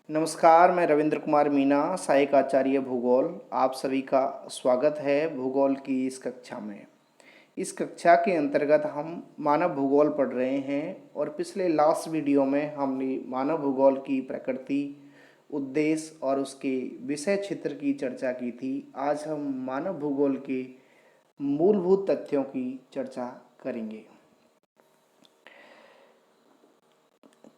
नमस्कार, मैं रविंद्र कुमार मीना, सहायक आचार्य भूगोल। आप सभी का स्वागत है भूगोल की इस कक्षा में। इस कक्षा के अंतर्गत हम मानव भूगोल पढ़ रहे हैं और पिछले लास्ट वीडियो में हमने मानव भूगोल की प्रकृति, उद्देश्य और उसके विषय क्षेत्र की चर्चा की थी। आज हम मानव भूगोल के मूलभूत तथ्यों की चर्चा करेंगे।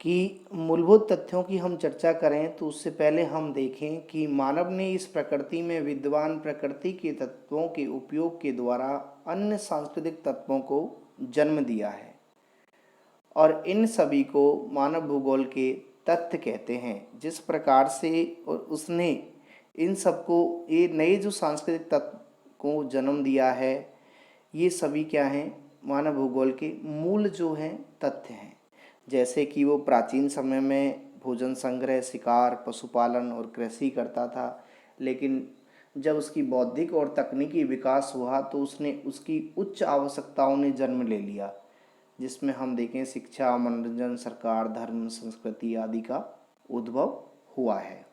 कि मूलभूत तथ्यों की हम चर्चा करें तो उससे पहले हम देखें कि मानव ने इस प्रकृति में विद्यमान प्रकृति के तत्वों के उपयोग के द्वारा अन्य सांस्कृतिक तत्वों को जन्म दिया है और इन सभी को मानव भूगोल के तथ्य कहते हैं। जिस प्रकार से उसने इन सबको ये नए जो सांस्कृतिक तत्व को जन्म दिया है, ये सभी क्या हैं? मानव भूगोल के मूल जो हैं तथ्य हैं। जैसे कि वो प्राचीन समय में भोजन संग्रह, शिकार, पशुपालन और कृषि करता था, लेकिन जब उसकी बौद्धिक और तकनीकी विकास हुआ तो उसने उसकी उच्च आवश्यकताओं ने जन्म ले लिया, जिसमें हम देखें शिक्षा, मनोरंजन, सरकार, धर्म, संस्कृति आदि का उद्भव हुआ है।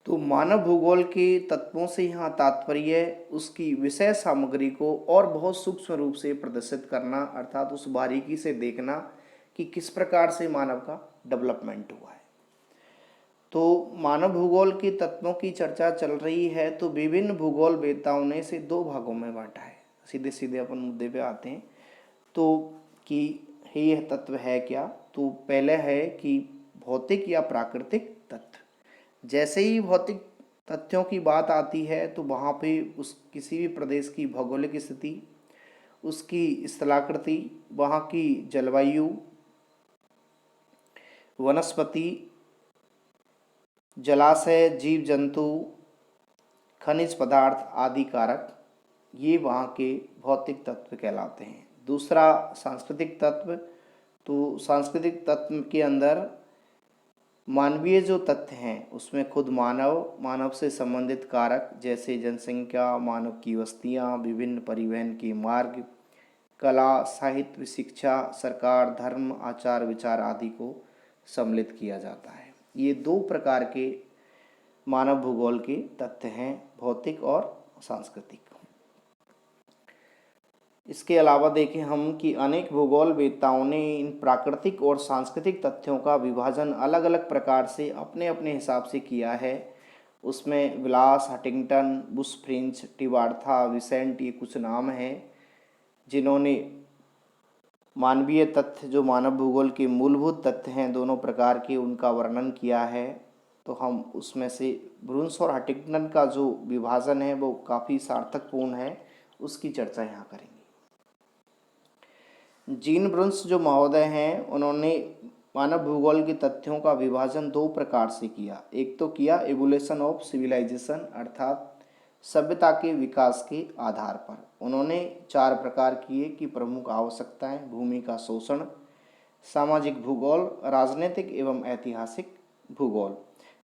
तो मानव भूगोल के तत्वों से यहाँ तात्पर्य उसकी विषय सामग्री को और बहुत सूक्ष्म रूप से प्रदर्शित करना, अर्थात उस बारीकी से देखना कि किस प्रकार से मानव का डेवलपमेंट हुआ है। तो मानव भूगोल के तत्वों की चर्चा चल रही है तो विभिन्न भूगोल वेताओं ने इसे दो भागों में बांटा है। सीधे सीधे अपन मुद्दे पे आते हैं तो कि यह तत्व है क्या। तो पहले है कि भौतिक या प्राकृतिक तत्व। जैसे ही भौतिक तथ्यों की बात आती है तो वहाँ पे उस किसी भी प्रदेश की भौगोलिक स्थिति, उसकी स्थलाकृति, वहाँ की जलवायु, वनस्पति, जलाशय, जीव जंतु, खनिज पदार्थ आदि कारक, ये वहाँ के भौतिक तत्व कहलाते हैं। दूसरा सांस्कृतिक तत्व। तो सांस्कृतिक तत्व के अंदर मानवीय जो तथ्य हैं उसमें खुद मानव से संबंधित कारक जैसे जनसंख्या, मानव की बस्तियाँ, विभिन्न परिवहन के मार्ग, कला, साहित्य, शिक्षा, सरकार, धर्म, आचार विचार आदि को सम्मिलित किया जाता है। ये दो प्रकार के मानव भूगोल के तथ्य हैं, भौतिक और सांस्कृतिक। इसके अलावा देखें हम कि अनेक भूगोल वेत्ताओं ने इन प्राकृतिक और सांस्कृतिक तथ्यों का विभाजन अलग अलग प्रकार से अपने अपने हिसाब से किया है। उसमें विलास, हटिंगटन, बुश फ्रिंच, टिबार्था, विसेंट, ये कुछ नाम हैं जिन्होंने मानवीय तथ्य जो मानव भूगोल के मूलभूत तथ्य हैं दोनों प्रकार के, उनका वर्णन किया है। तो हम उसमें से ब्रुन्स और हटिंगटन का जो विभाजन है वो काफ़ी सार्थकपूर्ण है, उसकी चर्चा यहाँ करेंगे। जीन ब्रुन्स जो महोदय हैं उन्होंने मानव भूगोल के तथ्यों का विभाजन दो प्रकार से किया। एक तो किया एवोल्यूशन ऑफ सिविलाइजेशन, अर्थात सभ्यता के विकास के आधार पर। उन्होंने चार प्रकार किए कि प्रमुख आवश्यकताएं, भूमि का शोषण, सामाजिक भूगोल, राजनीतिक एवं ऐतिहासिक भूगोल।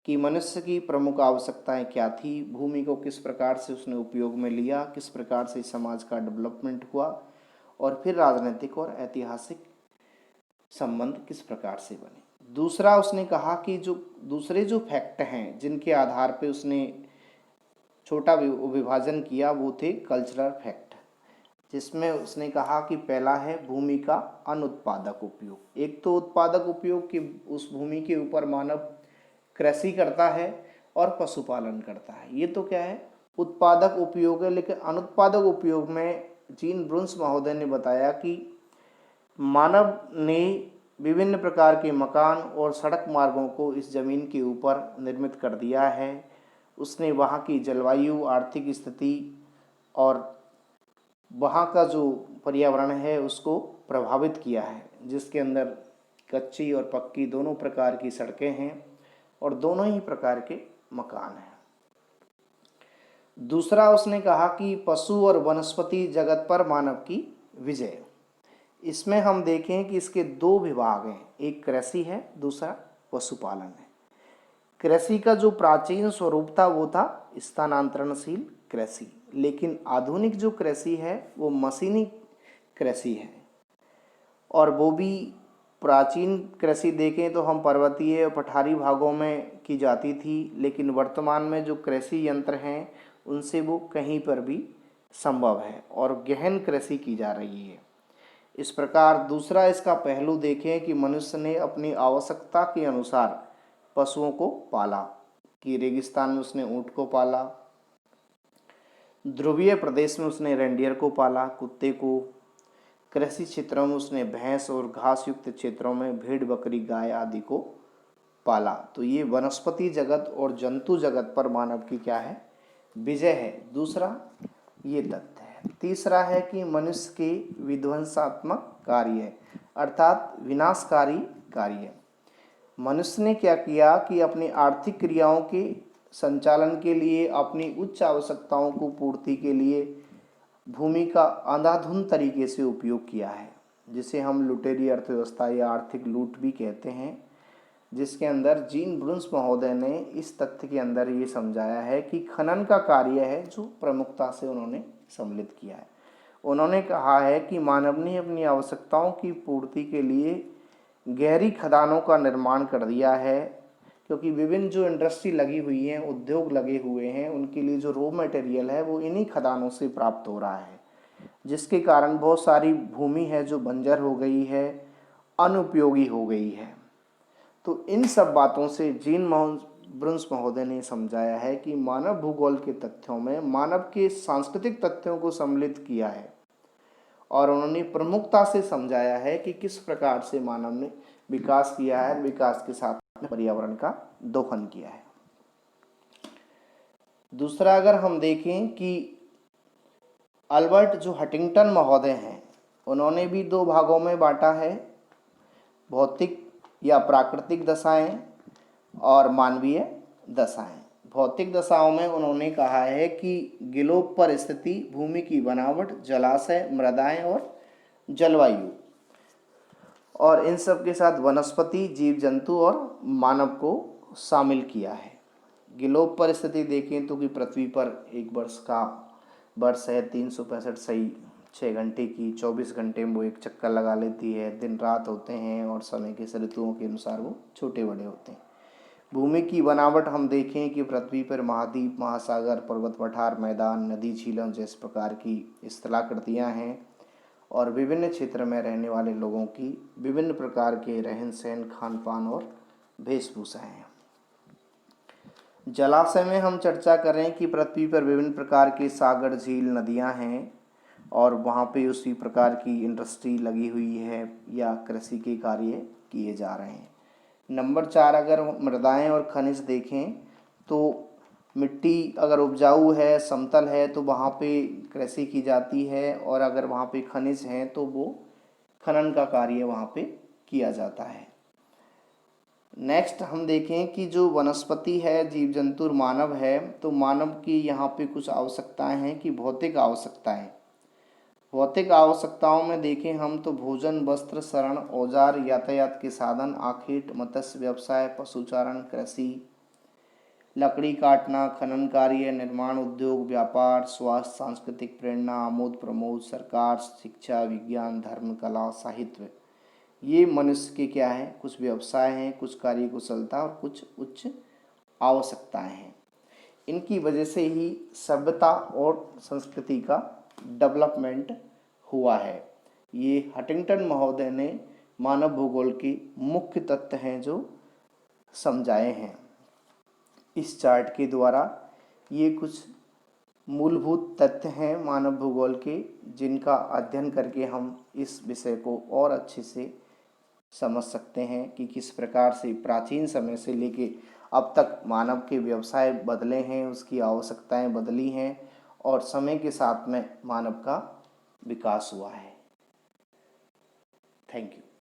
कि मनुष्य की प्रमुख आवश्यकताएं क्या थी, भूमि को किस प्रकार से उसने उपयोग में लिया, किस प्रकार से समाज का डेवलपमेंट हुआ, और फिर राजनीतिक और ऐतिहासिक संबंध किस प्रकार से बने। दूसरा उसने कहा कि जो दूसरे जो फैक्ट हैं जिनके आधार पे उसने छोटा विभाजन किया वो थे कल्चरल फैक्ट, जिसमें उसने कहा कि पहला है भूमि का अनुत्पादक उपयोग। एक तो उत्पादक उपयोग कि उस भूमि के ऊपर मानव कृषि करता है और पशुपालन करता है, ये तो क्या है उत्पादक उपयोग है। लेकिन अनुत्पादक उपयोग में जीन ब्रुन्स महोदय ने बताया कि मानव ने विभिन्न प्रकार के मकान और सड़क मार्गों को इस जमीन के ऊपर निर्मित कर दिया है। उसने वहाँ की जलवायु, आर्थिक स्थिति और वहाँ का जो पर्यावरण है उसको प्रभावित किया है, जिसके अंदर कच्ची और पक्की दोनों प्रकार की सड़कें हैं और दोनों ही प्रकार के मकान हैं। दूसरा उसने कहा कि पशु और वनस्पति जगत पर मानव की विजय। इसमें हम देखें कि इसके दो विभाग हैं, एक कृषि है, दूसरा पशुपालन है। कृषि का जो प्राचीन स्वरूप था वो था स्थानांतरणशील कृषि, लेकिन आधुनिक जो कृषि है वो मशीनी कृषि है और वो भी प्राचीन कृषि देखें तो हम पर्वतीय और पठारी भागों में की जाती थी, लेकिन वर्तमान में जो कृषि यंत्र हैं उनसे वो कहीं पर भी संभव है और गहन कृषि की जा रही है। इस प्रकार दूसरा इसका पहलू देखें कि मनुष्य ने अपनी आवश्यकता के अनुसार पशुओं को पाला, कि रेगिस्तान में उसने ऊँट को पाला, ध्रुवीय प्रदेश में उसने रेंडियर को पाला, कुत्ते को, कृषि क्षेत्रों में उसने भैंस और घास युक्त क्षेत्रों में भेड़ बकरी गाय आदि को पाला। तो ये वनस्पति जगत और जंतु जगत पर मानव की क्या है, विजय है। दूसरा ये तथ्य है। तीसरा है कि मनुष्य के विध्वंसात्मक कार्य अर्थात विनाशकारी कार्य। मनुष्य ने क्या किया कि अपनी आर्थिक क्रियाओं के संचालन के लिए, अपनी उच्च आवश्यकताओं को पूर्ति के लिए भूमि का अंधाधुंध तरीके से उपयोग किया है, जिसे हम लुटेरी अर्थव्यवस्था या आर्थिक लूट भी कहते हैं, जिसके अंदर जीन ब्रुन्स महोदय ने इस तथ्य के अंदर ये समझाया है कि खनन का कार्य है जो प्रमुखता से उन्होंने सम्मिलित किया है। उन्होंने कहा है कि मानव ने अपनी आवश्यकताओं की पूर्ति के लिए गहरी खदानों का निर्माण कर दिया है, क्योंकि विभिन्न जो इंडस्ट्री लगी हुई हैं, उद्योग लगे हुए हैं, उनके लिए जो रॉ मटेरियल है वो इन्हीं खदानों से प्राप्त हो रहा है, जिसके कारण बहुत सारी भूमि है जो बंजर हो गई है, अनुपयोगी हो गई है। तो इन सब बातों से जीन ब्रुन्स महोदय ने समझाया है कि मानव भूगोल के तथ्यों में मानव के सांस्कृतिक तथ्यों को सम्मिलित किया है और उन्होंने प्रमुखता से समझाया है कि किस प्रकार से मानव ने विकास किया है, विकास के साथ पर्यावरण का दोहन किया है। दूसरा अगर हम देखें कि अल्बर्ट जो हटिंगटन महोदय हैं, उन्होंने भी दो भागों में बांटा है, भौतिक या प्राकृतिक दशाएं और मानवीय दशाएं। भौतिक दशाओं में उन्होंने कहा है कि गिलोब पर स्थिति, भूमि की बनावट, जलाशय, मृदाएं और जलवायु, और इन सब के साथ वनस्पति, जीव जंतु और मानव को शामिल किया है। गिलोब पर स्थिति देखें तो कि पृथ्वी पर एक वर्ष है 365 सही 6 घंटे की, 24 घंटे में वो एक चक्कर लगा लेती है, दिन रात होते हैं और समय के ऋतुओं के अनुसार वो छोटे बड़े होते हैं। भूमि की बनावट हम देखें कि पृथ्वी पर महाद्वीप, महासागर, पर्वत पठार, मैदान, नदी, झीलों जैसे प्रकार की स्थलाकृतियाँ हैं और विभिन्न क्षेत्र में रहने वाले लोगों की विभिन्न प्रकार के रहन सहन, खान पान और वेशभूषा हैं। जलाशय में हम चर्चा करें कि पृथ्वी पर विभिन्न प्रकार के सागर, झील, नदियां हैं और वहाँ पे उसी प्रकार की इंडस्ट्री लगी हुई है या कृषि के कार्य किए जा रहे हैं। नंबर 4 अगर मृदाएं और खनिज देखें तो मिट्टी अगर उपजाऊ है, समतल है, तो वहाँ पे कृषि की जाती है, और अगर वहाँ पे खनिज हैं तो वो खनन का कार्य वहाँ पे किया जाता है। नेक्स्ट हम देखें कि जो वनस्पति है, जीव जंतु और मानव है, तो मानव की यहाँ पे कुछ आवश्यकताएं हैं कि भौतिक आवश्यकताएं। भौतिक आवश्यकताओं में देखें हम तो भोजन, वस्त्र, शरण, औजार, यातायात के साधन, आखेट, मत्स्य व्यवसाय, पशुचारण, कृषि, लकड़ी काटना, खनन कार्य, निर्माण उद्योग, व्यापार, स्वास्थ्य, सांस्कृतिक प्रेरणा, आमोद प्रमोद, सरकार, शिक्षा, विज्ञान, धर्म, कला, साहित्य, ये मनुष्य के क्या है, कुछ व्यवसाय हैं, कुछ कार्य कुशलता और कुछ उच्च आवश्यकताएं हैं। इनकी वजह से ही सभ्यता और संस्कृति का डेवलपमेंट हुआ है। ये हटिंगटन महोदय ने मानव भूगोल के मुख्य तथ्य हैं जो समझाए हैं इस चार्ट के द्वारा। ये कुछ मूलभूत तथ्य हैं मानव भूगोल के, जिनका अध्ययन करके हम इस विषय को और अच्छे से समझ सकते हैं कि किस प्रकार से प्राचीन समय से लेके अब तक मानव के व्यवसाय बदले हैं, उसकी आवश्यकताएं बदली हैं और समय के साथ में मानव का विकास हुआ है। Thank you.